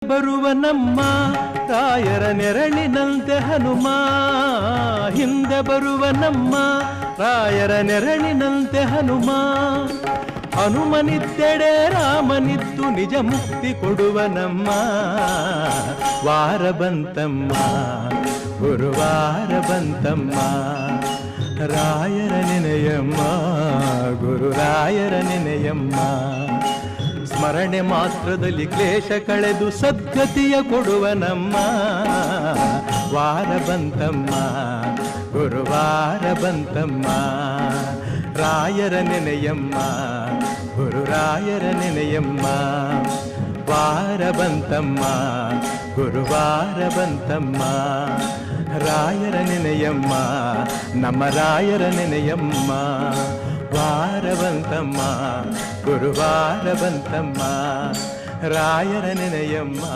ಬರುವ ನಮ್ಮ ರಾಯರ ನೆರಳಿನಂತೆ ಹನುಮ, ಹಿಂದೆ ಬರುವ ನಮ್ಮ ರಾಯರ ನೆರಳಿನಂತೆ ಹನುಮ. ಹನುಮನಿದ್ದೆಡೆ ರಾಮನಿದ್ದು ನಿಜ ಮುಕ್ತಿ ಕೊಡುವ ನಮ್ಮ ವಾರ ಬಂತಮ್ಮ, ಗುರುವಾರ ಬಂತಮ್ಮ. ರಾಯರ ನೆನೆಯಮ್ಮ, ಗುರುರಾಯರ ನೆನೆಯಮ್ಮ. ಸ್ಮರಣೆ ಮಾತ್ರದಲ್ಲಿ ಕ್ಲೇಶ ಕಳೆದು ಸದ್ಗತಿಯ ಕೊಡುವ ನಮ್ಮ ವಾರ ಬಂತಮ್ಮ, ಗುರುವಾರ ಬಂತಮ್ಮ. ರಾಯರ ನೆನೆಯಮ್ಮ, ಗುರುರಾಯರ ನೆನೆಯಮ್ಮ. ವಾರ ಬಂತಮ್ಮ, ಗುರುವಾರ ಬಂತಮ್ಮ. ರಾಯರ ನೆನೆಯಮ್ಮ, ನಮ್ಮ ರಾಯರ ನೆನೆಯಮ್ಮ. ವಾರ ಬಂತಮ್ಮ, ಗುರುವಾರ ಬಂತಮ್ಮ. ರಾಯರ ನೆನೆಯಮ್ಮ.